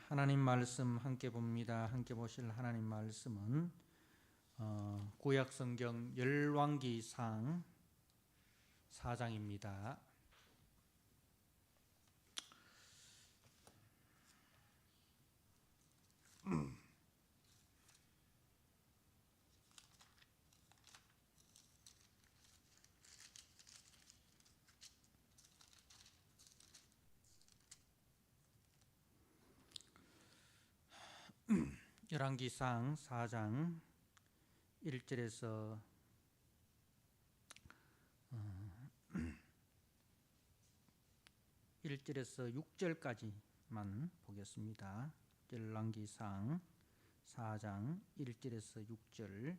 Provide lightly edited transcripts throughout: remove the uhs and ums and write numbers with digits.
하나님 말씀 함께 봅니다. 함께 보실 하나님 말씀은 구약 성경 열왕기상 4장입니다. 열왕기상 4장 1절에서 6절까지만 보겠습니다. 열왕기상 4장 1절에서 6절.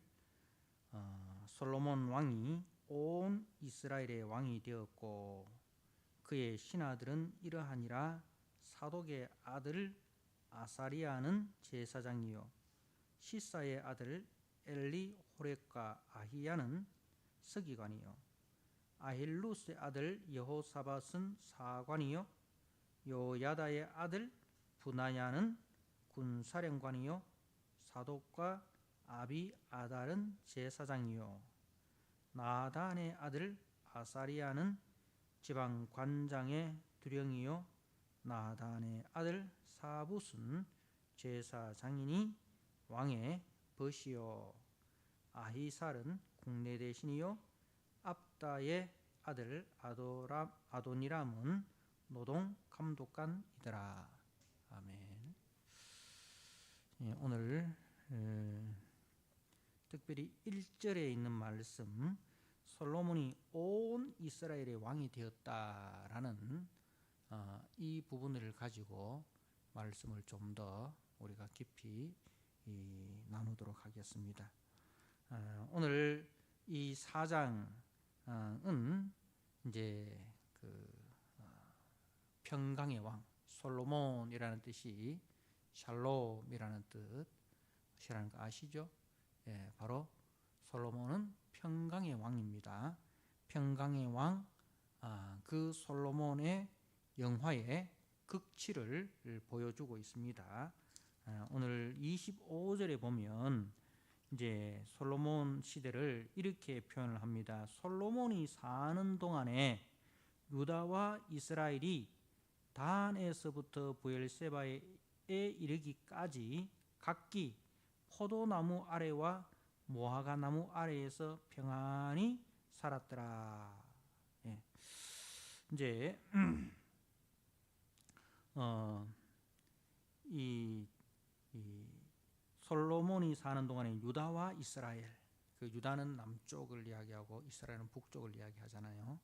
솔로몬 왕이 온 이스라엘의 왕이 되었고 그의 신하들은 이러하니라. 사독의 아들 아사리아는 제사장이요 시사의 아들 엘리호렙과 아히야는 서기관이요 아힐루스의 아들 여호사밧은 사관이요 요야다의 아들 분하야는 군사령관이요 사독과 아비아달은 제사장이요 나단의 아들 아사리아는 지방관장의 두령이요 나단의 아들 사붓은 제사장이니 왕의 벗이요 아히살은 국내 대신이요 압다의 아들 아도니람은 노동 감독관이더라. 아멘. 오늘 특별히 1절에 있는 말씀, 솔로몬이 온 이스라엘의 왕이 되었다라는 이 부분을 가지고 말씀을 좀 더 우리가 깊이 나누도록 하겠습니다. 오늘 이 4장은 이제 평강의 왕, 솔로몬이라는 뜻이 샬롬이라는 뜻이라는 거 아시죠? 예, 바로 솔로몬은 평강의 왕입니다. 평강의 왕, 그 솔로몬의 영화의 극치를 보여주고 있습니다. 오늘 25절에 보면 이제 솔로몬 시대를 이렇게 표현을 합니다. 솔로몬이 사는 동안에 유다와 이스라엘이 단에서부터 브엘세바에 이르기까지 각기 포도나무 아래와 무화과 나무 아래에서 평안히 살았더라. 예. 이제 이 솔로몬이 사는 동안에 유다와 이스라엘, 그 유다는 남쪽을 이야기하고 이스라엘은 북쪽을 이야기하잖아요.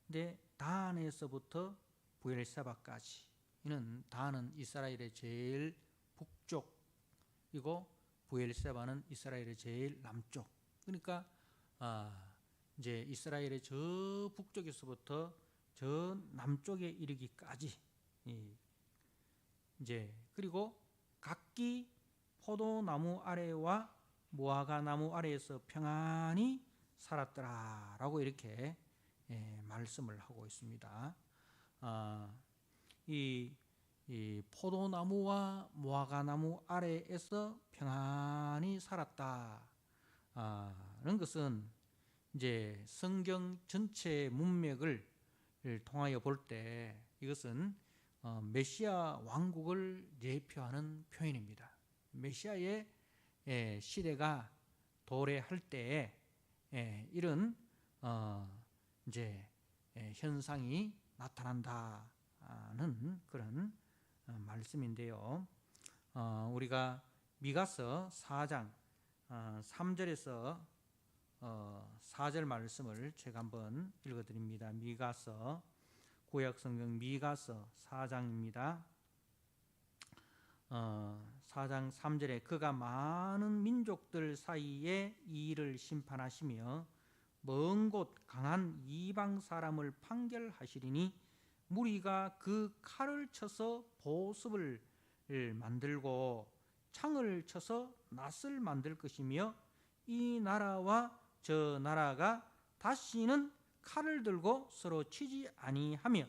근데 단에서부터 브엘세바까지, 이는 단은 이스라엘의 제일 북쪽이고 브엘세바는 이스라엘의 제일 남쪽. 그러니까 이제 이스라엘의 저 북쪽에서부터 저 남쪽에 이르기까지 이제 그리고 각기 포도나무 아래와 무화과 나무 아래에서 평안히 살았더라라고 이렇게 말씀을 하고 있습니다. 이 포도나무와 무화과 나무 아래에서 평안히 살았다는 것은 이제 성경 전체 문맥을 통하여 볼 때 이것은 메시아 왕국을 예표하는 표현입니다. 메시아의 시대가 도래할 때에 이런 이제 현상이 나타난다는 그런 말씀인데요. 우리가 미가서 4장 3절에서 4절 말씀을 제가 한번 읽어드립니다. 미가서, 구약성경 미가서 4장입니다. 4장 3절에 그가 많은 민족들 사이에 이 일을 심판하시며 먼 곳 강한 이방 사람을 판결하시리니 무리가 그 칼을 쳐서 보습을 만들고 창을 쳐서 낫을 만들 것이며 이 나라와 저 나라가 다시는 칼을 들고 서로 치지 아니하며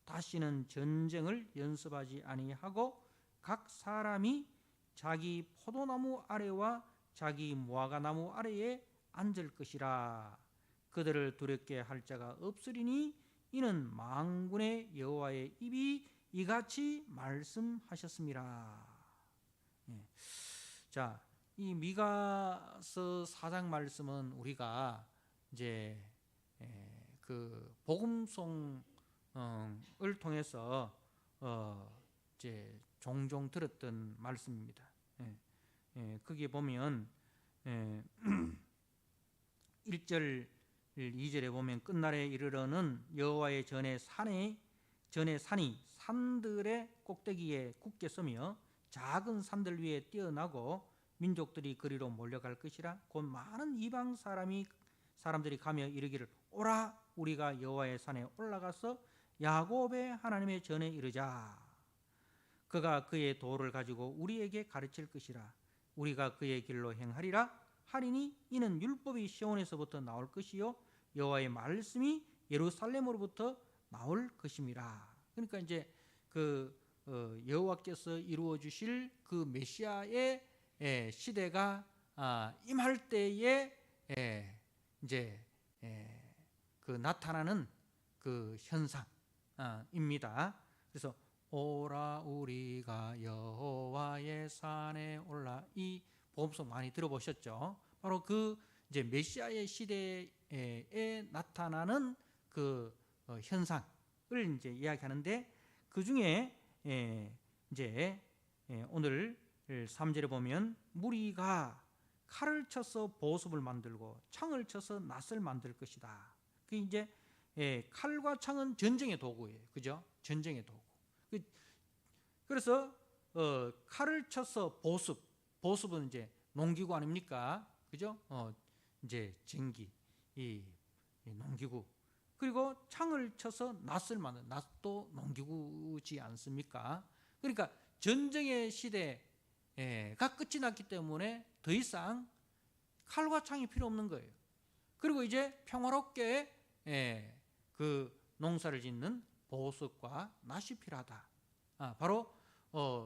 다시는 전쟁을 연습하지 아니하고 각 사람이 자기 포도나무 아래와 자기 무화과나무 아래에 앉을 것이라. 그들을 두렵게 할 자가 없으리니 이는 만군의 여호와의 입이 이같이 말씀하셨습니다. 예. 자, 이 미가서 4장 말씀은 우리가 이제 그 복음송을 통해서 이제 종종 들었던 말씀입니다. 거기 보면 1절 2절에 보면 끝날에 이르러는 여호와의 전에 산이 산들의 꼭대기에 굳게 서며 작은 산들 위에 뛰어나고 민족들이 그리로 몰려갈 것이라. 곧 많은 이방 사람들이 가며 이르기를 오라 우리가 여호와의 산에 올라가서 야곱의 하나님의 전에 이르자. 그가 그의 도를 가지고 우리에게 가르칠 것이라. 우리가 그의 길로 행하리라 하리니 이는 율법이 시온에서부터 나올 것이요 여호와의 말씀이 예루살렘으로부터 나올 것임이라. 그러니까 이제 그 여호와께서 이루어 주실 그 메시아의 시대가 임할 때에 이제 그 나타나는 그 현상입니다. 그래서 오라 우리가 여호와의 산에 올라, 이 복음송 많이 들어보셨죠? 바로 그 이제 메시아의 시대에 나타나는 그 현상을 이제 이야기하는데, 그 중에 이제 오늘 3절에 보면 무리가 칼을 쳐서 보습을 만들고 창을 쳐서 낫을 만들 것이다. 그 이제 칼과 창은 전쟁의 도구예요, 그죠? 전쟁의 도구. 그래서 칼을 쳐서 보습은 이제 농기구 아닙니까? 그죠? 이제 전기, 이 농기구. 그리고 창을 쳐서 낫을 만든, 낫도 농기구지 않습니까? 그러니까 전쟁의 시대가 끝이 났기 때문에 더 이상 칼과 창이 필요 없는 거예요. 그리고 이제 평화롭게 그 농사를 짓는 보습과 낫이 필요하다. 바로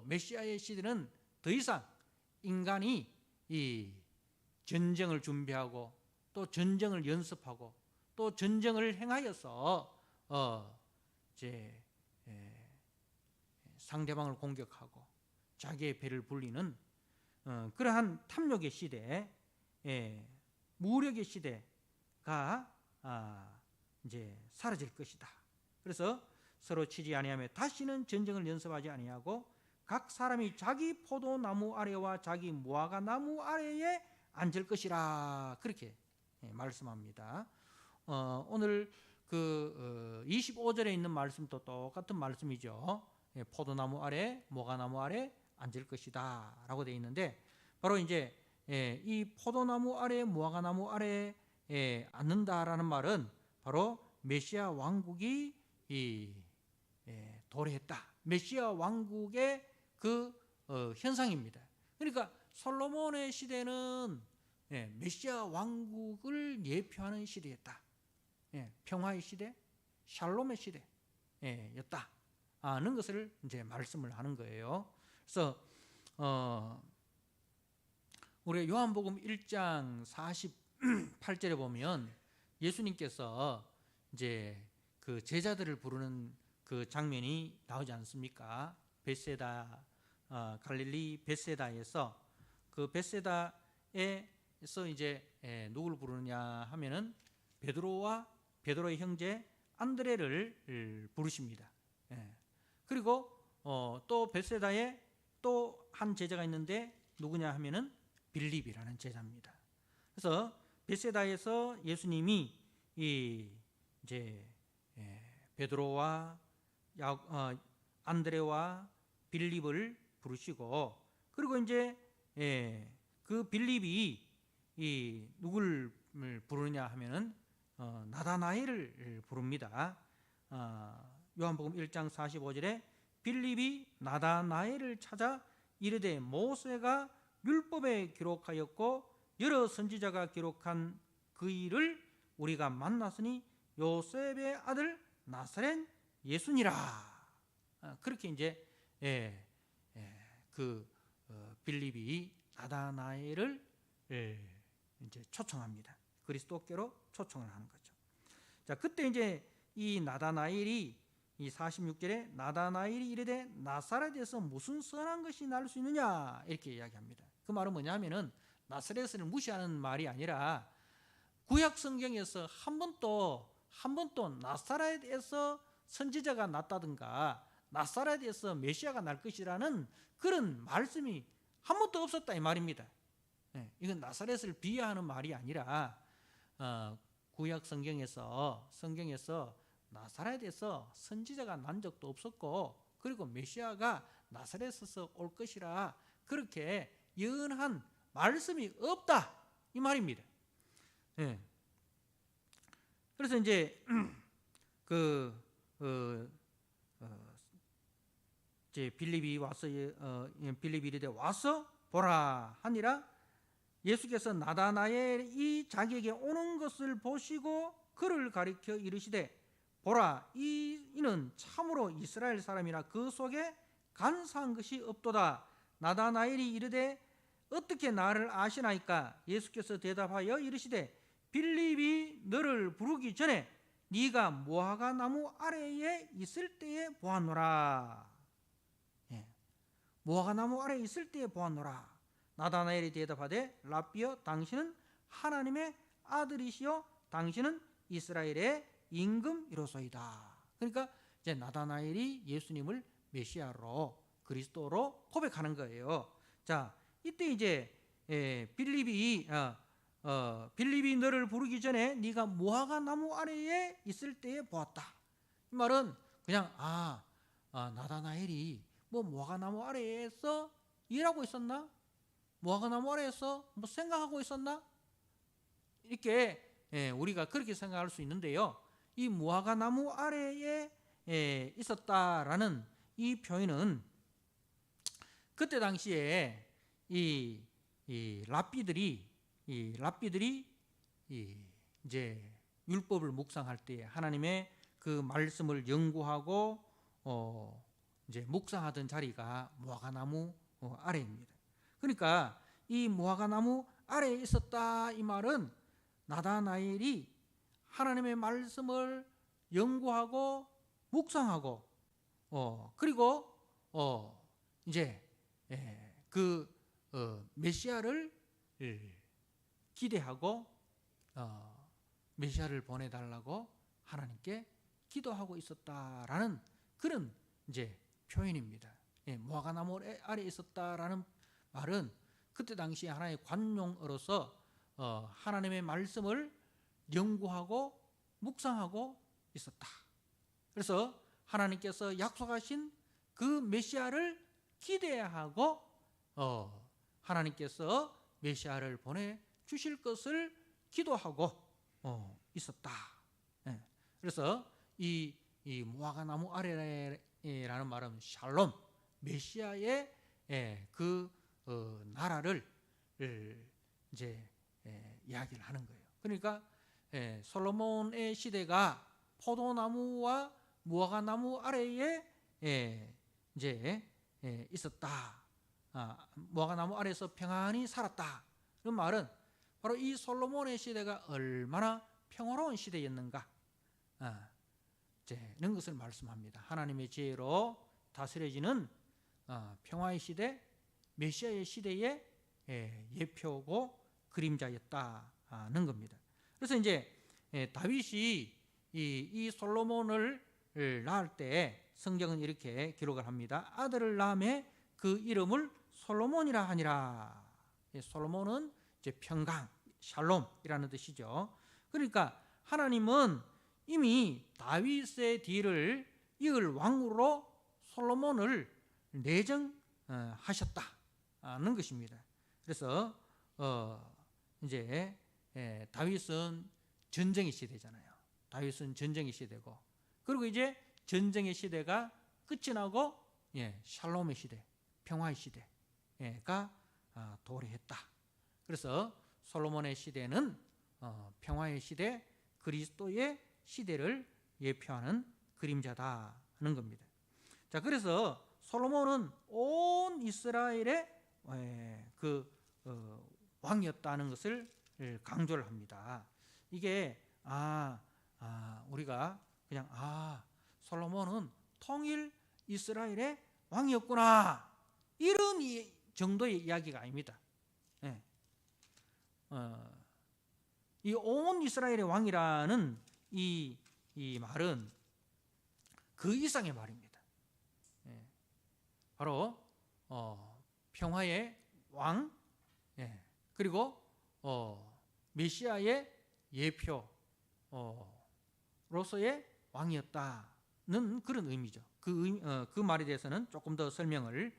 메시아의 시대는 더 이상 인간이 이 전쟁을 준비하고 또 전쟁을 연습하고 또 전쟁을 행하여서 이제 상대방을 공격하고 자기의 배를 불리는 그러한 탐욕의 시대, 무력의 시대가 이제 사라질 것이다. 그래서 서로 치지 아니하며 다시는 전쟁을 연습하지 아니하고 각 사람이 자기 포도나무 아래와 자기 무화과나무 아래에 앉을 것이라. 그렇게 말씀합니다. 오늘 그 25절에 있는 말씀도 똑같은 말씀이죠. 포도나무 아래, 무화과나무 아래 앉을 것이다 라고 되어 있는데, 바로 이제 이 포도나무 아래, 무화과나무 아래에 앉는다라는 말은 바로 메시아 왕국이 도래했다, 메시아 왕국의 그 현상입니다. 그러니까 솔로몬의 시대는 메시아 왕국을 예표하는 시대였다. 평화의 시대, 샬롬의 시대였다 하는 것을 이제 말씀을 하는 거예요. 그래서 우리 요한복음 1장 48절에 보면 예수님께서 이제 그 제자들을 부르는 그 장면이 나오지 않습니까? 벳세다, 갈릴리 벳세다에서, 그 벳세다에서 이제 누구를 부르느냐 하면은 베드로의 형제 안드레를 부르십니다. 그리고 또 벳세다에 또 한 제자가 있는데 누구냐 하면은 빌립이라는 제자입니다. 그래서 벳세다에서 예수님이 이제 베드로와 안드레와 빌립을 부르시고, 그리고 이제 그 빌립이 누구를 부르냐 하면은 나다나엘을 부릅니다. 요한복음 1장 45절에 빌립이 나다나엘을 찾아 이르되 모세가 율법에 기록하였고 여러 선지자가 기록한 그 일을 우리가 만났으니 요셉의 아들 나사렛 예수니라. 그렇게 이제 빌립이 나다나엘을 이제 초청합니다. 그리스도께로 초청을 하는 거죠. 자, 그때 이제 이 나다나엘이 이 46절에 나다나엘이 이르되 나사렛에서 무슨 선한 것이 날 수 있느냐 이렇게 이야기합니다. 그 말은 뭐냐면은 나사렛을 무시하는 말이 아니라 구약 성경에서 한 번도 나사렛에서 선지자가 났다든가 나사렛에서 메시아가 날 것이라는 그런 말씀이 한 번도 없었다 이 말입니다. 이건 나사렛을 비하하는 말이 아니라 구약 성경에서 나사렛에서 선지자가 난 적도 없었고 그리고 메시아가 나사렛에서 올 것이라 그렇게 예언한 말씀이 없다 이 말입니다. 그래서 이제 이제 빌립이 와서 빌립이 이르되 와서 보라 하니라. 예수께서 나다나엘이 자기에게 오는 것을 보시고 그를 가리켜 이르시되 보라 이는 참으로 이스라엘 사람이라 그 속에 간사한 것이 없도다. 나다나엘이 이르되 어떻게 나를 아시나이까? 예수께서 대답하여 이르시되 빌립이 너를 부르기 전에 네가 무화과 나무 아래에 있을 때에 보았노라. 무화과 나무 아래에 있을 때에 보았노라. 나다나엘이 대답하되 랍비여 당신은 하나님의 아들이시요 당신은 이스라엘의 임금이로소이다. 그러니까 이제 나다나엘이 예수님을 메시아로 그리스도로 고백하는 거예요. 자, 이때 이제 빌립이 너를 부르기 전에 네가 무화과 나무 아래에 있을 때에 보았다. 이 말은 그냥 나다나엘이 뭐 무화과 나무 아래에서 일하고 있었나? 무화과 나무 아래에서 뭐 생각하고 있었나? 이렇게 우리가 그렇게 생각할 수 있는데요. 이 무화과 나무 아래에 있었다라는 이 표현은 그때 당시에 이 랍비들이 이제 율법을 묵상할 때 하나님의 그 말씀을 연구하고 이제 묵상하던 자리가 무화과 나무 아래입니다. 그러니까 이 무화과 나무 아래에 있었다 이 말은 나다나엘이 하나님의 말씀을 연구하고 묵상하고 그리고 이제 그 메시아를 기대하고 메시아를 보내달라고 하나님께 기도하고 있었다라는 그런 이제 표현입니다. 무화과 나무 아래에 있었다라는 말은 그때 당시 하나의 관용어로서 하나님의 말씀을 연구하고 묵상하고 있었다. 그래서 하나님께서 약속하신 그 메시아를 기대하고 하나님께서 메시아를 보내주실 것을 기도하고 있었다. 그래서 이 무화과 나무 아래라는 말은 샬롬, 메시아의 그 나라를 이제 이야기를 하는 거예요. 그러니까 솔로몬의 시대가 포도나무와 무화과 나무 아래에 이제 있었다. 무화과 나무 아래에서 평안히 살았다. 그 말은 바로 이 솔로몬의 시대가 얼마나 평화로운 시대였는가 이런 것을 말씀합니다. 하나님의 지혜로 다스려지는 평화의 시대, 메시아의 시대의 예표고 그림자였다는 겁니다. 그래서 이제 다윗이 이 솔로몬을 낳을 때 성경은 이렇게 기록을 합니다. 아들을 낳음에 그 이름을 솔로몬이라 하니라. 솔로몬은 이제 평강, 샬롬이라는 뜻이죠. 그러니까 하나님은 이미 다윗의 뒤를 이을 왕으로 솔로몬을 내정하셨다는 것입니다. 그래서 이제 다윗은 전쟁의 시대잖아요. 다윗은 전쟁의 시대고, 그리고 이제 전쟁의 시대가 끝이 나고 샬롬의 시대, 평화의 시대가 도래했다. 그래서 솔로몬의 시대는 평화의 시대, 그리스도의 시대를 예표하는 그림자다는 겁니다. 자, 그래서 솔로몬은 온 이스라엘의 왕이었다는 것을 강조를 합니다. 이게 우리가 그냥 솔로몬은 통일 이스라엘의 왕이었구나, 이런 정도의 이야기가 아닙니다. 이 온 이스라엘의 왕이라는 이 말은 그 이상의 말입니다. 바로 평화의 왕, 그리고 메시아의 예표로서의 왕이었다는 그런 의미죠. 그 말에 대해서는 조금 더 설명을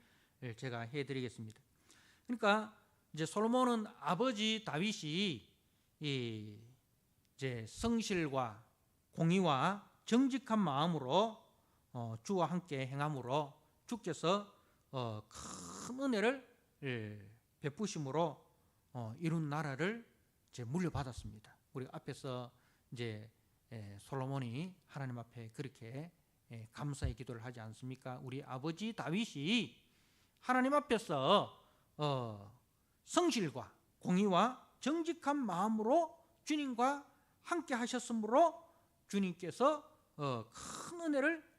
제가 해드리겠습니다. 그러니까 이제 솔로몬은 아버지 다윗이 이제 성실과 공의와 정직한 마음으로 주와 함께 행함으로 주께서 큰 은혜를 베푸심으로 이룬 나라를 이제 물려받았습니다. 우리 앞에서 이제 솔로몬이 하나님 앞에 그렇게 감사의 기도를 하지 않습니까? 우리 아버지 다윗이 하나님 앞에서 성실과 공의와 정직한 마음으로 주님과 함께 하셨으므로 주님께서 큰 은혜를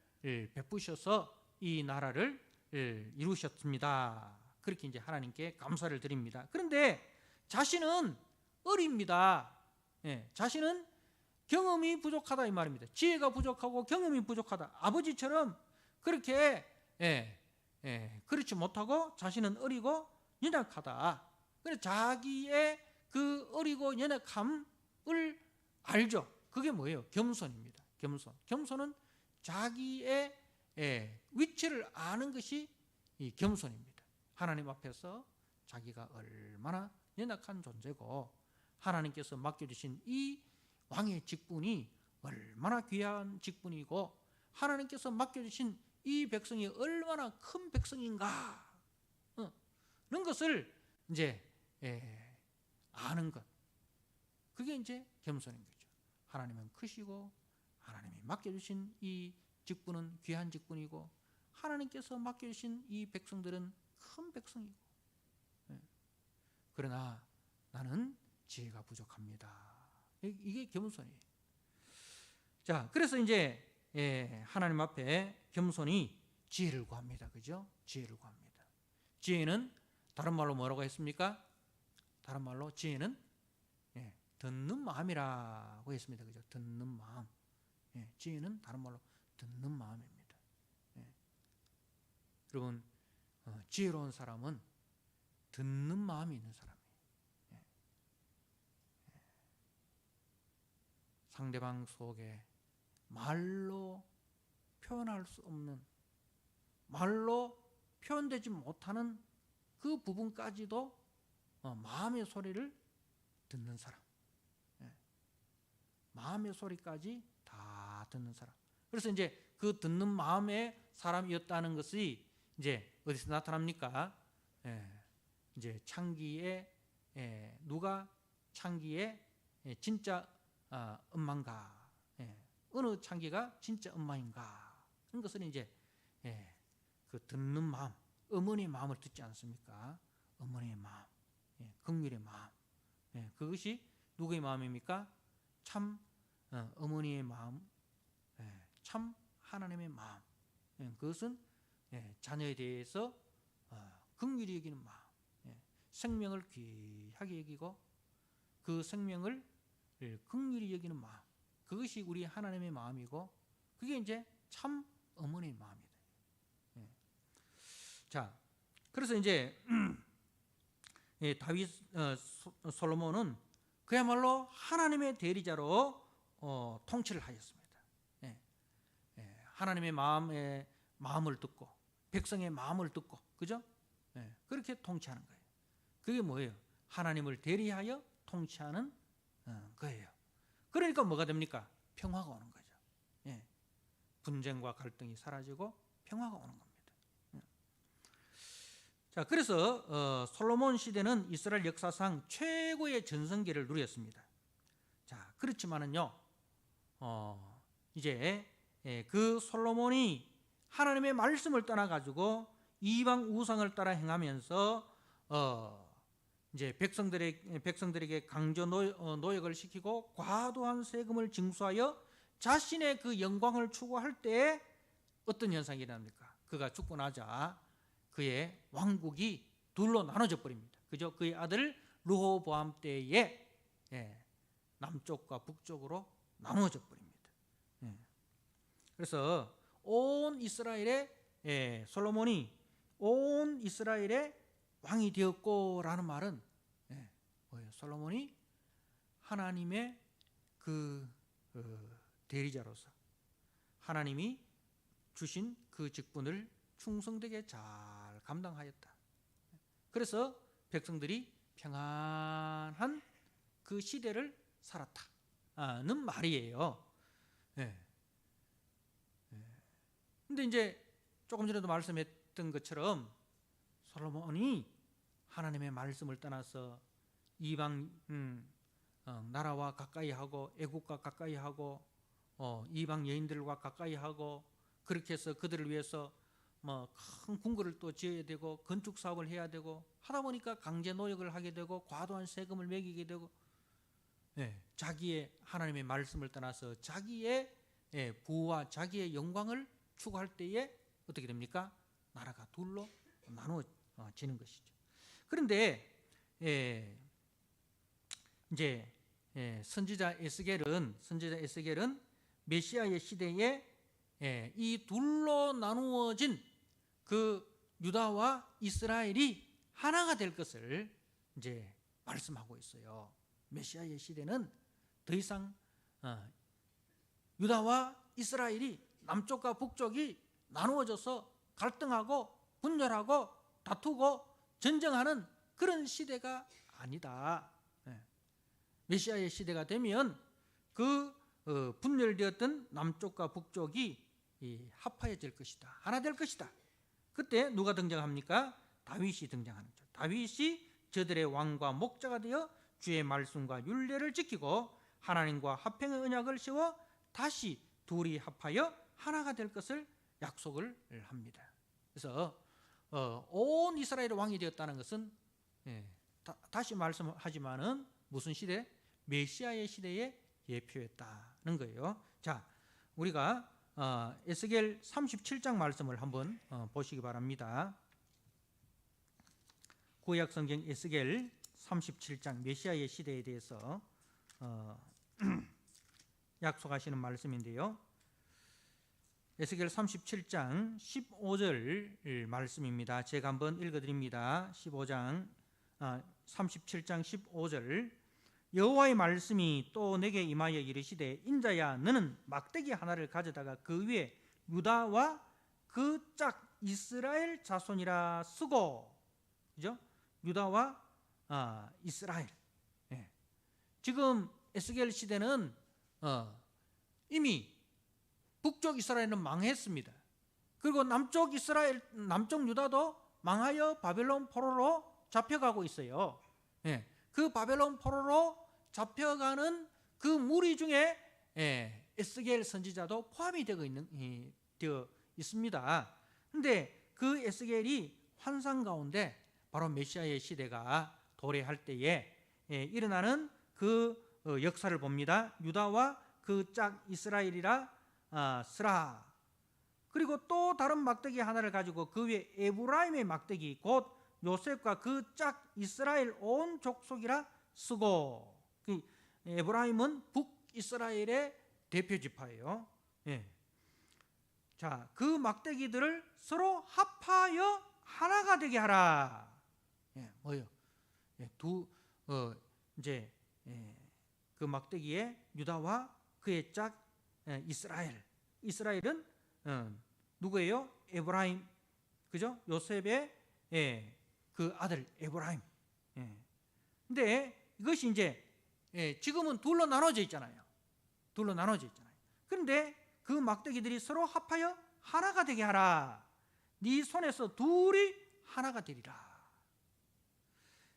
베푸셔서 이 나라를 이루셨습니다. 그렇게 이제 하나님께 감사를 드립니다. 그런데 자신은 어립니다. 자신은 경험이 부족하다 이 말입니다. 지혜가 부족하고 경험이 부족하다. 아버지처럼 그렇게 그렇지 못하고 자신은 어리고 연약하다. 그래서 자기의 그 어리고 연약함을 알죠. 그게 뭐예요? 겸손입니다. 겸손은 자기의 위치를 아는 것이 이 겸손입니다. 하나님 앞에서 자기가 얼마나 연약한 존재고 하나님께서 맡겨주신 이 왕의 직분이 얼마나 귀한 직분이고 하나님께서 맡겨주신 이 백성이 얼마나 큰 백성인가, 그런 것을 이제 아는 것, 그게 이제 겸손인 거죠. 하나님은 크시고 하나님이 맡겨주신 이 직분은 귀한 직분이고 하나님께서 맡겨주신 이 백성들은 큰 백성이고, 그러나 나는 지혜가 부족합니다. 이게 겸손이에요. 자, 그래서 이제 하나님 앞에 겸손히 지혜를 구합니다. 그죠? 지혜를 구합니다. 지혜는 다른 말로 뭐라고 했습니까? 다른 말로 지혜는 듣는 마음이라고 했습니다. 그죠? 듣는 마음. 지혜는 다른 말로 듣는 마음입니다. 여러분, 지혜로운 사람은 듣는 마음이 있는 사람이에요. 상대방 속에 말로 표현할 수 없는, 말로 표현되지 못하는 그 부분까지도 마음의 소리를 듣는 사람, 마음의 소리까지 다 듣는 사람. 그래서 이제 그 듣는 마음의 사람이었다는 것이 이제 어디서 나타납니까? 이제 창기에 누가 창기에 진짜 엄마인가, 어느 창기가 진짜 엄마인가, 그런 것은 이제 그 듣는 마음, 어머니의 마음을 듣지 않습니까? 어머니의 마음, 긍휼의 마음, 그것이 누구의 마음입니까? 참 어머니의 마음, 참 하나님의 마음. 그것은 자녀에 대해서 긍휼히 여기는 마음, 생명을 귀하게 여기고 그 생명을 긍휼히 여기는 마음, 그것이 우리 하나님의 마음이고 그게 이제 참 어머니의 마음이다. 자, 그래서 이제 다윗 솔로몬은 그야말로 하나님의 대리자로 통치를 하였습니다. 하나님의 마음을 듣고 백성의 마음을 듣고, 그죠? 그렇게 통치하는 거예요. 그게 뭐예요? 하나님을 대리하여 통치하는 거예요. 그러니까 뭐가 됩니까? 평화가 오는 거죠. 분쟁과 갈등이 사라지고 평화가 오는 겁니다. 자, 그래서 솔로몬 시대는 이스라엘 역사상 최고의 전성기를 누렸습니다. 자, 그렇지만은요, 이제 그 솔로몬이 하나님의 말씀을 떠나 가지고 이방 우상을 따라 행하면서 이제 백성들에게 강조 노역을 시키고 과도한 세금을 징수하여 자신의 그 영광을 추구할 때에 어떤 현상이 일어납니까? 그가 죽고 나자 그의 왕국이 둘로 나눠져 버립니다. 그죠? 그의 아들 르호보암 때에 남쪽과 북쪽으로 나눠져 버립니다. 그래서 온 이스라엘의 솔로몬이 온 이스라엘의 왕이 되었고라는 말은 뭐예요? 솔로몬이 하나님의 그 대리자로서 하나님이 주신 그 직분을 충성되게 잘 감당하였다. 그래서 백성들이 평안한 그 시대를 살았다는 말이에요. 근데 이제 조금 전에도 말씀했던 것처럼 솔로몬이 하나님의 말씀을 떠나서 이방 나라와 가까이 하고 애국과 가까이 하고 이방 여인들과 가까이 하고 그렇게 해서 그들을 위해서 뭐 큰 궁궐을 또 지어야 되고 건축 사업을 해야 되고 하다 보니까 강제 노역을 하게 되고 과도한 세금을 매기게 되고 자기의 하나님의 말씀을 떠나서 자기의 부와 자기의 영광을 추구할 때에 어떻게 됩니까? 나라가 둘로 나누어지는 것이죠. 그런데 이제 선지자 에스겔은 메시아의 시대에 이 둘로 나누어진 그 유다와 이스라엘이 하나가 될 것을 이제 말씀하고 있어요. 메시아의 시대는 더 이상 유다와 이스라엘이 남쪽과 북쪽이 나누어져서 갈등하고 분열하고 다투고 전쟁하는 그런 시대가 아니다. 메시아의 시대가 되면 그 분열되었던 남쪽과 북쪽이 합하여질 것이다. 하나 될 것이다. 그때 누가 등장합니까? 다윗이 등장하는 거죠. 다윗이 저들의 왕과 목자가 되어 주의 말씀과 율례를 지키고 하나님과 화평의 언약을 세워 다시 둘이 합하여 하나가 될 것을 약속을 합니다. 그래서 온 이스라엘의 왕이 되었다는 것은 다시 말씀하지만은 무슨 시대? 메시아의 시대에 예표했다는 거예요. 자, 우리가 에스겔 37장 말씀을 한번 보시기 바랍니다. 구약 성경 에스겔 37장 메시아의 시대에 대해서 약속하시는 말씀인데요. 에스겔 37장 15절 말씀입니다. 제가 한번 읽어드립니다. 37장 15절 여호와의 말씀이 또 내게 임하여 이르시되 인자야 너는 막대기 하나를 가져다가 그 위에 유다와 그 짝 이스라엘 자손이라 쓰고, 그죠? 유다와 이스라엘. 지금 에스겔 시대는 이미 북쪽 이스라엘은 망했습니다. 그리고 남쪽 유다도 망하여 바벨론 포로로 잡혀가고 있어요. 그 바벨론 포로로 잡혀가는 그 무리 중에 에스겔 선지자도 포함이 되어 있습니다. 근데 그 에스겔이 환상 가운데 바로 메시아의 시대가 도래할 때에 일어나는 그 역사를 봅니다. 유다와 그 짝 이스라엘이라 쓰라. 그리고 또 다른 막대기 하나를 가지고 그 위에 에브라임의 막대기 곧 요셉과 그 짝 이스라엘 온 족속이라 쓰고. 에브라임은 북이스라엘의 대표 지파예요. 자, 그 막대기들을 서로 합하여 하나가 되게 하라. 뭐요? 그 막대기에 유다와 그의 짝 이스라엘은 누구예요? 에브라임, 그죠? 요셉의 그 아들 에브라임. 근데 이것이 이제 지금은 둘로 나눠져 있잖아요. 그런데 그 막대기들이 서로 합하여 하나가 되게 하라. 네 손에서 둘이 하나가 되리라.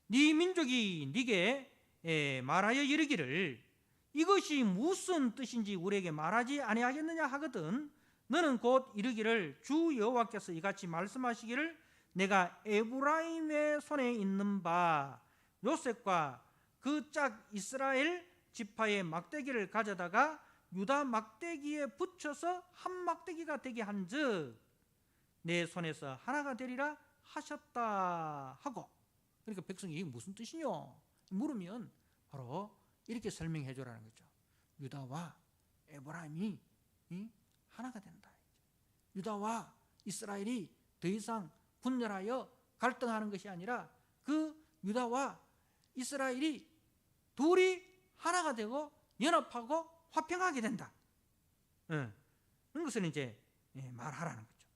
네 민족이 네게 말하여 이르기를 이것이 무슨 뜻인지 우리에게 말하지 아니하겠느냐 하거든 너는 곧 이르기를 주 여호와께서 이같이 말씀하시기를 내가 에브라임의 손에 있는 바 요셉과 그 짝 이스라엘 지파의 막대기를 가져다가 유다 막대기에 붙여서 한 막대기가 되게 한즉 내 손에서 하나가 되리라 하셨다 하고. 그러니까 백성이 이게 무슨 뜻이뇨 물으면 바로 이렇게 설명해 주라는 거죠. 유다와 에브라임이 하나가 된다. 유다와 이스라엘이 더 이상 분열하여 갈등하는 것이 아니라 그 유다와 이스라엘이 둘이 하나가 되고 연합하고 화평하게 된다. 그런 것을 이제 말하라는 거죠.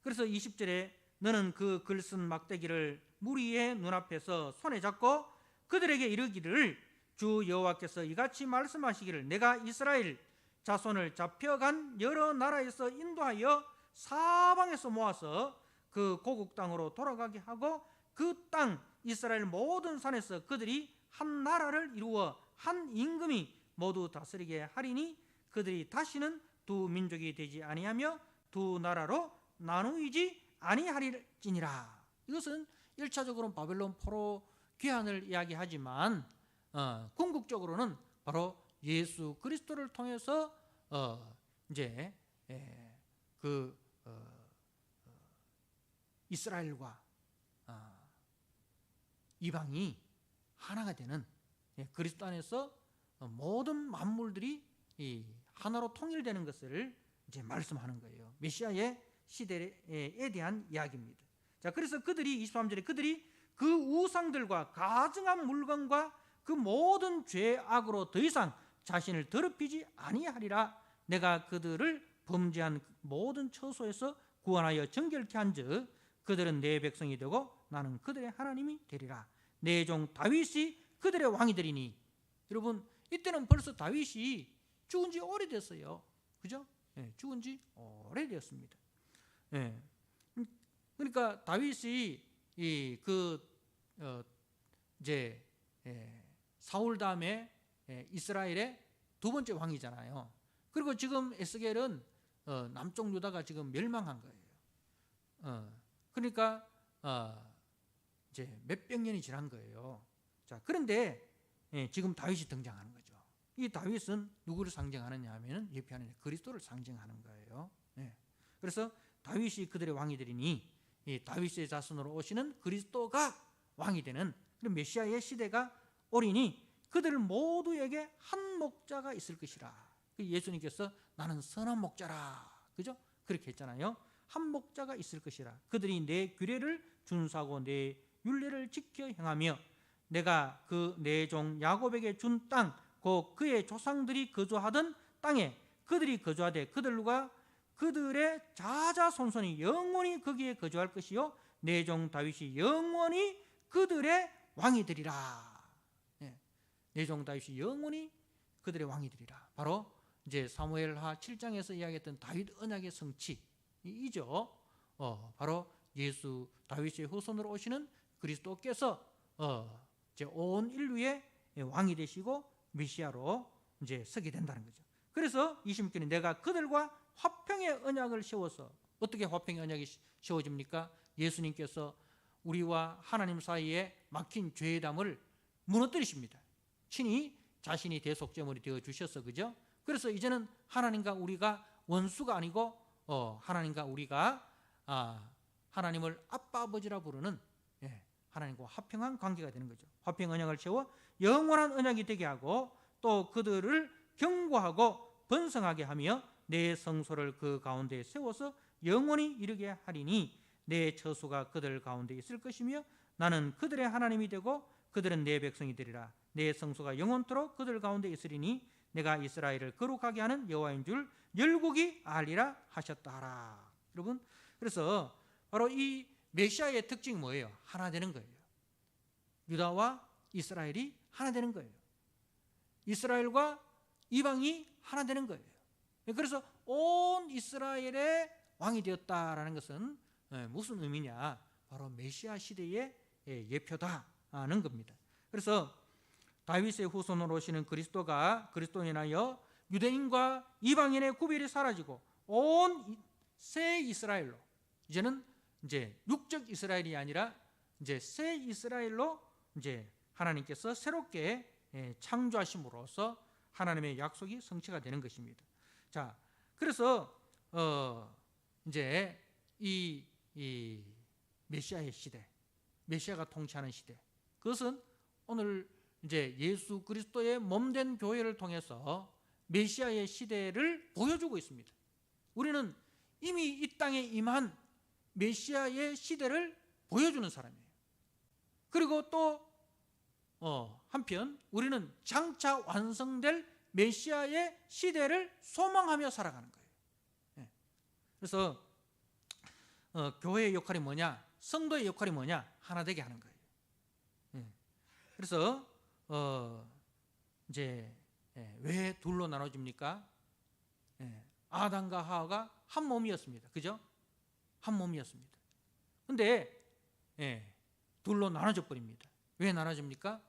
그래서 20절에 너는 그 글 쓴 막대기를 무리의 눈앞에서 손에 잡고 그들에게 이르기를 주 여호와께서 이같이 말씀하시기를 내가 이스라엘 자손을 잡혀간 여러 나라에서 인도하여 사방에서 모아서 그 고국 땅으로 돌아가게 하고 그 땅 이스라엘 모든 산에서 그들이 한 나라를 이루어 한 임금이 모두 다스리게 하리니 그들이 다시는 두 민족이 되지 아니하며 두 나라로 나누이지 아니하리지니라. 이것은 1차적으로는 바벨론 포로 귀환을 이야기하지만 궁극적으로는 바로 예수 그리스도를 통해서 이제 그 이스라엘과 이방이 하나가 되는 그리스도 안에서 모든 만물들이 하나로 통일되는 것을 이제 말씀하는 거예요. 메시아의 시대에 대한 이야기입니다. 자, 그래서 그들이 23절에 그들이 그 우상들과 가증한 물건과 그 모든 죄악으로 더 이상 자신을 더럽히지 아니하리라. 내가 그들을 범죄한 모든 처소에서 구원하여 정결케 한즉 그들은 내 백성이 되고 나는 그들의 하나님이 되리라. 내 종 다윗이 그들의 왕이 되리니. 여러분, 이때는 벌써 다윗이 죽은 지 오래됐어요. 그죠? 죽은 지 오래되었습니다. 그러니까 다윗이 이제 사울 다음에 이스라엘의 두 번째 왕이잖아요. 그리고 지금 에스겔은 남쪽 유다가 지금 멸망한 거예요. 그러니까 이제 몇백 년이 지난 거예요. 자, 그런데 지금 다윗이 등장하는 거죠. 이 다윗은 누구를 상징하느냐 하면은 예표하는 그리스도를 상징하는 거예요. 그래서 다윗이 그들의 왕이 되리니 이 다윗의 자손으로 오시는 그리스도가 왕이 되는 그런 메시아의 시대가 오리니 그들 모두에게 한 목자가 있을 것이라. 예수님께서 나는 선한 목자라, 그죠? 그렇게 했잖아요. 한 목자가 있을 것이라. 그들이 내 규례를 준수하고 내 율례를 지켜 행하며 내가 그 내 종 야곱에게 준 땅, 곧 그의 조상들이 거주하던 땅에 그들이 거주하되 그들과 그들의 자자손손이 영원히 거기에 거주할 것이요 내 종 다윗이 영원히 그들의 왕이 되리라. 내 종 다윗이 영원히 그들의 왕이 되리라. 바로 이제 사무엘하 7장에서 이야기했던 다윗 언약의 성취이죠. 바로 예수 다윗의 후손으로 오시는 그리스도께서 이제 온 인류의 왕이 되시고 메시아로 이제 서게 된다는 거죠. 그래서 26절에 내가 그들과 화평의 언약을 세워서, 어떻게 화평의 언약이 세워집니까? 예수님께서 우리와 하나님 사이에 막힌 죄의 담을 무너뜨리십니다. 친히 자신이 대속제물이 되어 주셔서, 그죠? 그래서 이제는 하나님과 우리가 원수가 아니고 하나님과 우리가 하나님을 아빠 아버지라 부르는 하나님과 화평한 관계가 되는 거죠. 화평 언약을 세워 영원한 언약이 되게 하고 또 그들을 경고하고 번성하게 하며 내 성소를 그 가운데 세워서 영원히 이르게 하리니 내 처소가 그들 가운데 있을 것이며 나는 그들의 하나님이 되고 그들은 내 백성이 되리라. 내 성소가 영원토록 그들 가운데 있으리니 내가 이스라엘을 거룩하게 하는 여호와인 줄 열국이 알리라 하셨다 하라. 여러분, 그래서 바로 이 메시아의 특징이 뭐예요? 하나 되는 거예요. 유다와 이스라엘이 하나 되는 거예요. 이스라엘과 이방이 하나 되는 거예요. 그래서 온 이스라엘의 왕이 되었다라는 것은 무슨 의미냐? 바로 메시아 시대의 예표다는 겁니다. 그래서 다윗의 후손으로 오시는 그리스도가 그리스도로 인하여 유대인과 이방인의 구별이 사라지고 온 새 이스라엘로, 이제는 이제 육적 이스라엘이 아니라 이제 새 이스라엘로 이제 하나님께서 새롭게 창조하심으로써 하나님의 약속이 성취가 되는 것입니다. 자, 그래서 이제 이 메시아의 시대, 메시아가 통치하는 시대, 그것은 오늘 이제 예수 그리스도의 몸된 교회를 통해서 메시아의 시대를 보여주고 있습니다. 우리는 이미 이 땅에 임한 메시아의 시대를 보여주는 사람이에요. 그리고 또 한편 우리는 장차 완성될 메시아의 시대를 소망하며 살아가는 거예요. 그래서 교회의 역할이 뭐냐, 성도의 역할이 뭐냐, 하나 되게 하는 거예요. 그래서 이제 왜 둘로 나눠집니까? 아담과 하와가 한 몸이었습니다. 그죠? 한 몸이었습니다. 근데 둘로 나눠져 버립니다. 왜 나눠집니까?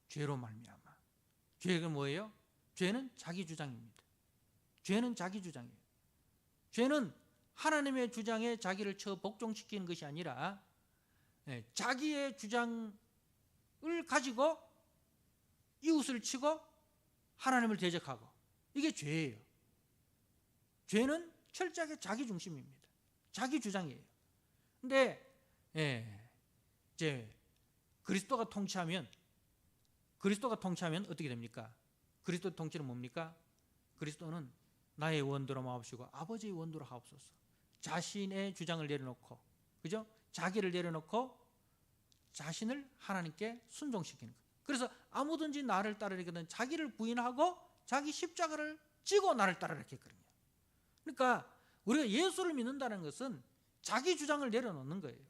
죄로 말미암아. 죄가 뭐예요? 죄는 자기 주장입니다. 죄는 자기 주장이에요. 죄는 하나님의 주장에 자기를 복종시키는 것이 아니라 자기의 주장을 가지고 이웃을 치고 하나님을 대적하고, 이게 죄예요. 죄는 철저하게 자기 중심입니다. 자기 주장이에요. 근데 이제 그리스도가 통치하면 어떻게 됩니까? 그리스도 통치는 뭡니까? 그리스도는 나의 원대로 마옵시고 아버지의 원대로 하옵소서. 자신의 주장을 내려놓고, 그죠? 자기를 내려놓고 자신을 하나님께 순종시키는 거예요. 그래서 아무든지 나를 따르려거든 자기를 부인하고 자기 십자가를 지고 나를 따르라 했거든요. 그러니까 우리가 예수를 믿는다는 것은 자기 주장을 내려놓는 거예요.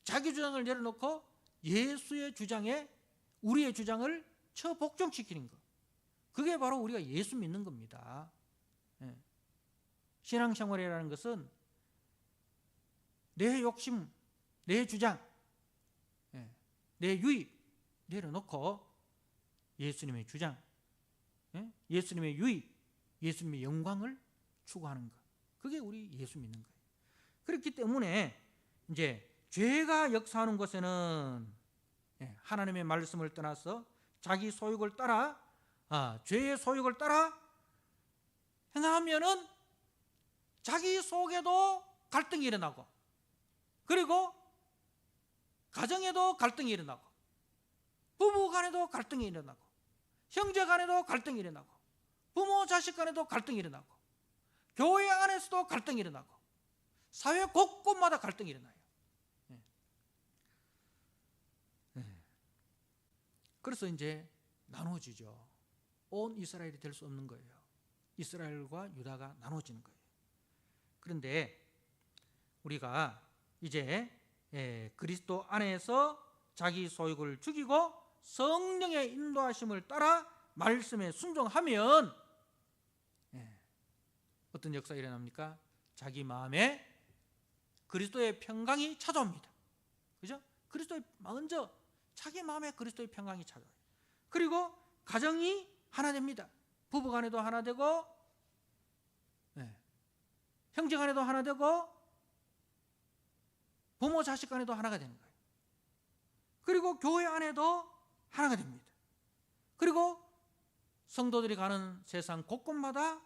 자기 주장을 내려놓고 예수의 주장에 우리의 주장을 처복종시키는 것, 그게 바로 우리가 예수 믿는 겁니다. 신앙생활이라는 것은 내 욕심, 내 주장, 내 유익 내려놓고 예수님의 주장, 예수님의 유익, 예수님의 영광을 추구하는 것, 그게 우리 예수 믿는 거예요. 그렇기 때문에 이제 죄가 역사하는 곳에는 하나님의 말씀을 떠나서 자기 소욕을 따라, 죄의 소욕을 따라 행하면은 자기 속에도 갈등이 일어나고, 그리고 가정에도 갈등이 일어나고, 부부 간에도 갈등이 일어나고, 형제 간에도 갈등이 일어나고, 부모 자식 간에도 갈등이 일어나고, 교회 안에서도 갈등이 일어나고, 사회 곳곳마다 갈등이 일어나요. 그래서 이제 나눠지죠. 온 이스라엘이 될 수 없는 거예요. 이스라엘과 유다가 나눠지는 거예요. 그런데 우리가 이제 그리스도 안에서 자기 소욕을 죽이고 성령의 인도하심을 따라 말씀에 순종하면 어떤 역사가 일어납니까? 자기 마음에 그리스도의 평강이 찾아옵니다. 그죠? 그리스도의 먼저 자기 마음에 그리스도의 평강이 찾아와요. 그리고 가정이 하나 됩니다. 부부 간에도 하나 되고, 형제 간에도 하나 되고, 부모 자식 간에도 하나가 되는 거예요. 그리고 교회 안에도 하나가 됩니다. 그리고 성도들이 가는 세상 곳곳마다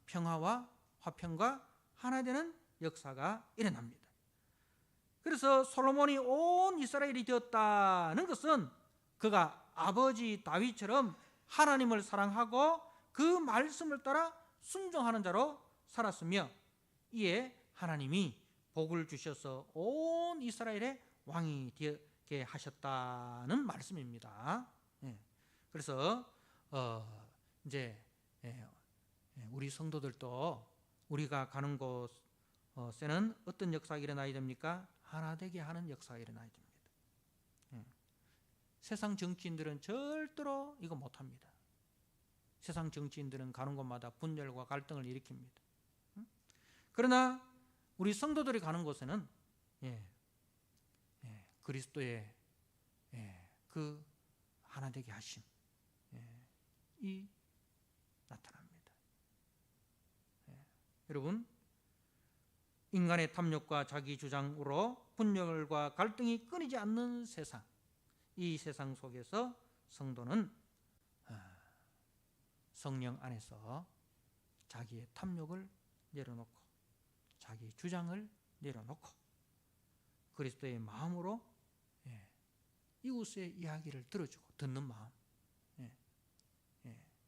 평화와 화평과 하나 되는 역사가 일어납니다. 그래서 솔로몬이 온 이스라엘이 되었다는 것은 그가 아버지 다윗처럼 하나님을 사랑하고 그 말씀을 따라 순종하는 자로 살았으며, 이에 하나님이 복을 주셔서 온 이스라엘의 왕이 되게 하셨다는 말씀입니다. 그래서 이제 우리 성도들도 우리가 가는 곳에는 어떤 역사가 일어나야 됩니까? 하나 되게 하는 역사가 일어나야 됩니다. 세상 정치인들은 절대로 이거 못합니다. 세상 정치인들은 가는 곳마다 분열과 갈등을 일으킵니다. 그러나 우리 성도들이 가는 곳에는 그리스도의 그 하나 되게 하심, 이 나타납니다. 여러분, 인간의 탐욕과 자기 주장으로 분열과 갈등이 끊이지 않는 세상, 이 세상 속에서 성도는 성령 안에서 자기의 탐욕을 내려놓고 자기 주장을 내려놓고 그리스도의 마음으로 이웃의 이야기를 들어주고, 듣는 마음,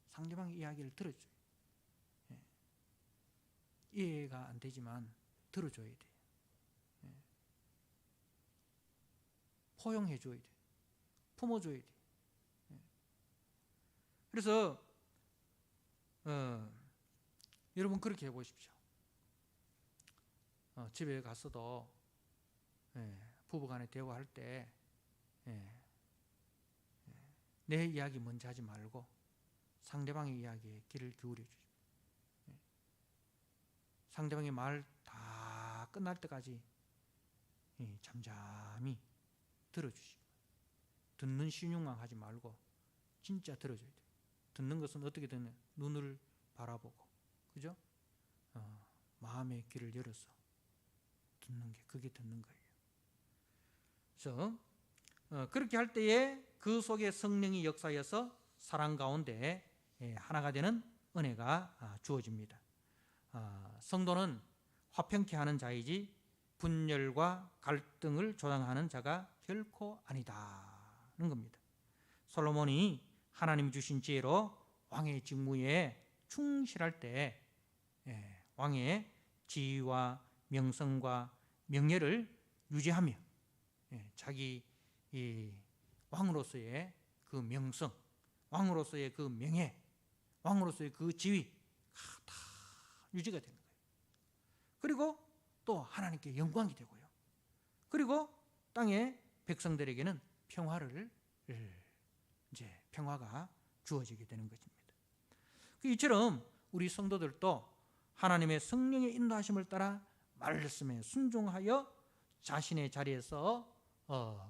상대방의 이야기를 들어줘요. 이해가 안 되지만 들어줘야 돼요. 포용해 줘야 돼요. 품어줘야 돼요. 그래서 여러분 그렇게 해보십시오. 집에 가서도 부부간에 대화할 때 내 이야기 먼저 하지 말고 상대방의 이야기에 귀를 기울여 주십시오. 상대방의 말 다 끝날 때까지 잠잠히 들어주시고, 듣는 신용만 하지 말고 진짜 들어줘야 돼요. 듣는 것은 어떻게 듣냐? 눈을 바라보고, 그죠? 마음의 귀를 열어서 듣는 게, 그게 듣는 거예요. 그래서 그렇게 할 때에 그 속에 성령이 역사해서 사랑 가운데 하나가 되는 은혜가 주어집니다. 성도는 화평케 하는 자이지 분열과 갈등을 조장하는 자가 결코 아니다는 겁니다. 솔로몬이 하나님이 주신 지혜로 왕의 직무에 충실할 때 왕의 지위와 명성과 명예를 유지하며 자기 왕으로서의 그 명성, 왕으로서의 그 명예, 왕으로서의 그 지위 다 유지가 되는 거예요. 그리고 또 하나님께 영광이 되고요. 그리고 땅의 백성들에게는 평화가 주어지게 되는 것입니다. 이처럼 우리 성도들도 하나님의 성령의 인도하심을 따라 말씀에 순종하여 자신의 자리에서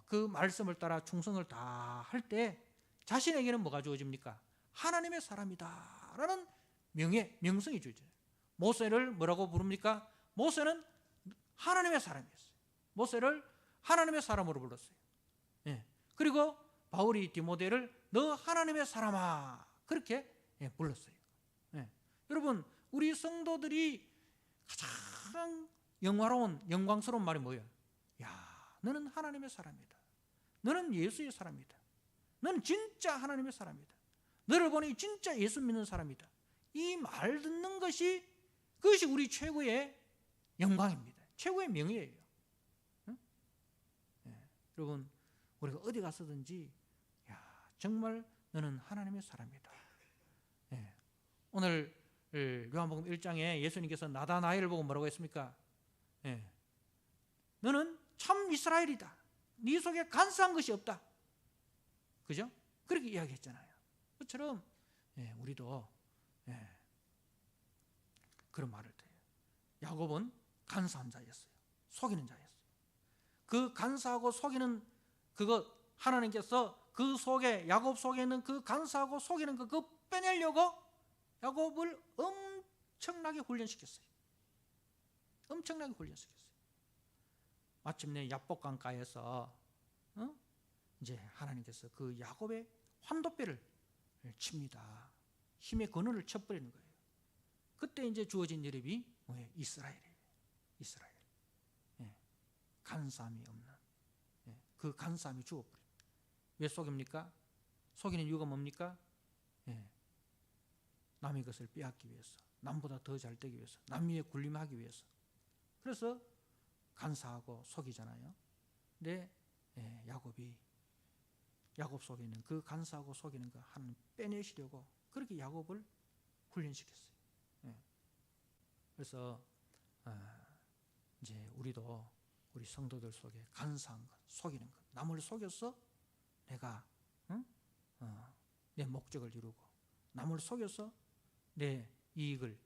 그 말씀을 따라 충성을 다 할 때 자신에게는 뭐가 주어집니까? 하나님의 사람이다 라는 명성이 주어져요. 모세를 뭐라고 부릅니까? 모세는 하나님의 사람이었어요. 모세를 하나님의 사람으로 불렀어요. 그리고 바울이 디모데를 너 하나님의 사람아 그렇게 불렀어요. 여러분, 우리 성도들이 가장 영광스러운 말이 뭐예요? 야, 너는 하나님의 사람이다. 너는 예수의 사람이다. 너는 진짜 하나님의 사람이다. 너를 보니 진짜 예수 믿는 사람이다. 이 말 듣는 것이, 그것이 우리 최고의 영광입니다. 최고의 명예예요. 여러분, 우리가 어디 갔든지 야, 정말 너는 하나님의 사람이다. 오늘 요한복음 1장에 예수님께서 나다나엘을 보고 뭐라고 했습니까? 너는 참 이스라엘이다. 네 속에 간사한 것이 없다. 그죠? 그렇게 이야기했잖아요. 그처럼 우리도 그런 말을 해요. 야곱은 간사한 자였어요. 속이는 자였어요. 그 간사하고 속이는 그것, 하나님께서 그 속에, 야곱 속에 있는 그 간사하고 속이는 그거 빼내려고 야곱을 엄청나게 훈련시켰어요. 엄청나게 훈련시켰어요. 마침내 야복강가에서 이제 하나님께서 그 야곱의 환도뼈를 칩니다. 힘의 근원을 쳐버리는 거예요. 그때 이제 주어진 이름이 뭐예요? 이스라엘이에요. 이스라엘. 간사함이 없는, 그 간사함이 죽어버려요. 왜 속입니까? 속이는 이유가 뭡니까? 남의 것을 빼앗기 위해서, 남보다 더 잘 되기 위해서, 남 위에 군림하기 위해서. 그래서 간사하고 속이잖아요. 근데 야곱 속에 있는 그 간사하고 속이는 거 하나님 빼내시려고 그렇게 야곱을 훈련시켰어요. 그래서 이제 우리도 우리 성도들 속에 간사한 것, 속이는 것, 남을 속여서 내가 내 목적을 이루고, 남을 속여서 내 이익을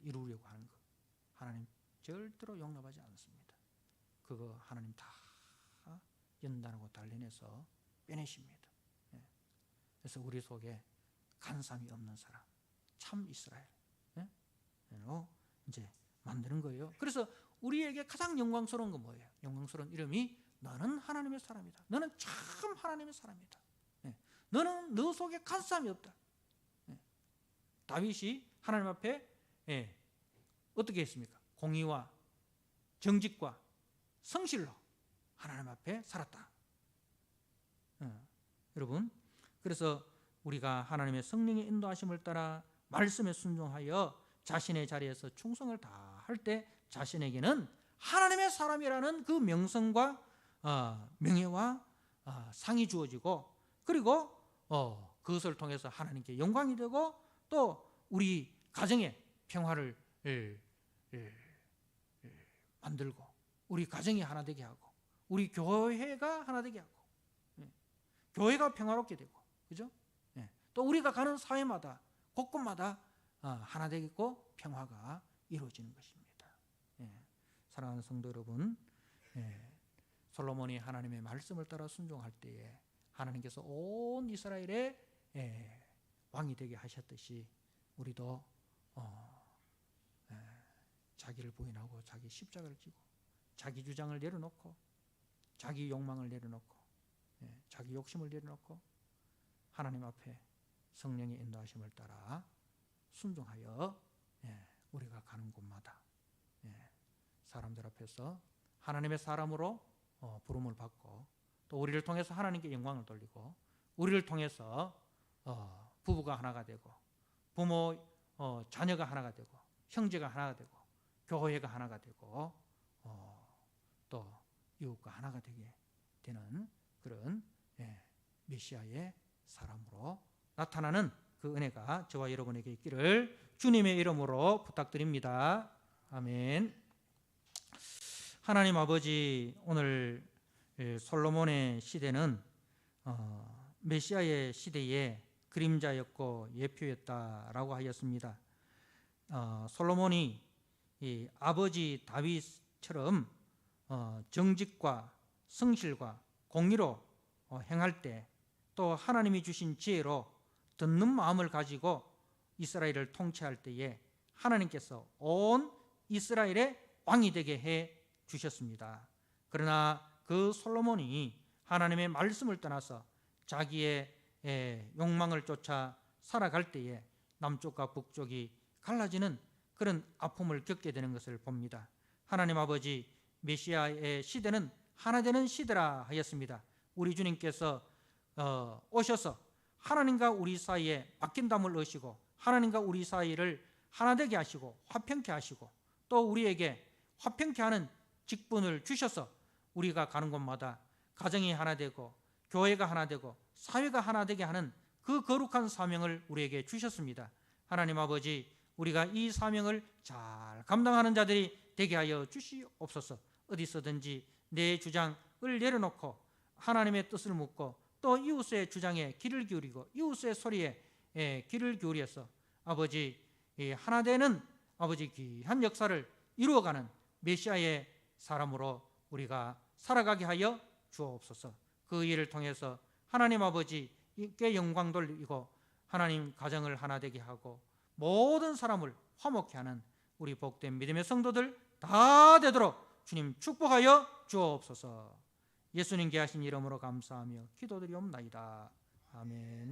이루려고 하는 것, 하나님 절대로 용납하지 않습니다. 그거 하나님 다 연단하고 단련해서 빼내십니다. 그래서 우리 속에 간사함이 없는 사람, 참 이스라엘. 이제 만드는 거예요. 그래서 우리에게 가장 영광스러운 건 뭐예요? 영광스러운 이름이 너는 하나님의 사람이다. 너는 참 하나님의 사람이다. 너는 너 속에 간사함이 없다. 다윗이 하나님 앞에 어떻게 했습니까? 공의와 정직과 성실로 하나님 앞에 살았다. 여러분, 그래서 우리가 하나님의 성령의 인도하심을 따라 말씀에 순종하여 자신의 자리에서 충성을 다할 때 자신에게는 하나님의 사람이라는 그 명성과 명예와 상이 주어지고, 그리고 그것을 통해서 하나님께 영광이 되고, 또 우리 가정에 평화를 만들고, 우리 가정이 하나 되게 하고, 우리 교회가 하나 되게 하고, 교회가 평화롭게 되고, 그죠? 또 우리가 가는 사회마다 곳곳마다 하나 되겠고 평화가 이루어지는 것입니다. 사랑하는 성도 여러분, 솔로몬이 하나님의 말씀을 따라 순종할 때에 하나님께서 온 이스라엘의 왕이 되게 하셨듯이 우리도 자기를 부인하고 자기 십자가를 지고 자기 주장을 내려놓고 자기 욕망을 내려놓고 자기 욕심을 내려놓고 하나님 앞에 성령의 인도하심을 따라 순종하여 우리가 가는 곳마다 사람들 앞에서 하나님의 사람으로 부름을 받고, 또 우리를 통해서 하나님께 영광을 돌리고, 우리를 통해서 부부가 하나가 되고, 부모 자녀가 하나가 되고, 형제가 하나가 되고, 교회가 하나가 되고, 또 이웃과 하나가 되게 되는 그런 메시아의 사람으로 나타나는 그 은혜가 저와 여러분에게 있기를 주님의 이름으로 부탁드립니다. 아멘. 하나님 아버지, 오늘 솔로몬의 시대는 메시아의 시대의 그림자였고 예표였다라고 하였습니다. 솔로몬이 이 아버지 다윗처럼 정직과 성실과 공의로 행할 때, 또 하나님이 주신 지혜로 듣는 마음을 가지고 이스라엘을 통치할 때에 하나님께서 온 이스라엘의 왕이 되게 해 주셨습니다. 그러나 그 솔로몬이 하나님의 말씀을 떠나서 자기의 욕망을 쫓아 살아갈 때에 남쪽과 북쪽이 갈라지는 그런 아픔을 겪게 되는 것을 봅니다. 하나님 아버지, 메시아의 시대는 하나 되는 시대라 하였습니다. 우리 주님께서 오셔서 하나님과 우리 사이에 바뀐담을 넣으시고, 하나님과 우리 사이를 하나 되게 하시고 화평케 하시고, 또 우리에게 화평케 하는 직분을 주셔서 우리가 가는 곳마다 가정이 하나 되고 교회가 하나 되고 사회가 하나 되게 하는 그 거룩한 사명을 우리에게 주셨습니다. 하나님 아버지, 우리가 이 사명을 잘 감당하는 자들이 되게 하여 주시옵소서. 어디서든지 내 주장을 내려놓고 하나님의 뜻을 묻고, 또 이웃의 주장에 귀를 기울이고 이웃의 소리에 귀를 기울여서 아버지 하나 되는 아버지 귀한 역사를 이루어가는 메시아의 사람으로 우리가 살아가게 하여 주옵소서. 그 일을 통해서 하나님 아버지께 영광 돌리고 하나님 가정을 하나 되게 하고 모든 사람을 화목케 하는 우리 복된 믿음의 성도들 다 되도록 주님 축복하여 주옵소서. 예수님께 하신 이름으로 감사하며 기도드리옵나이다. 아멘.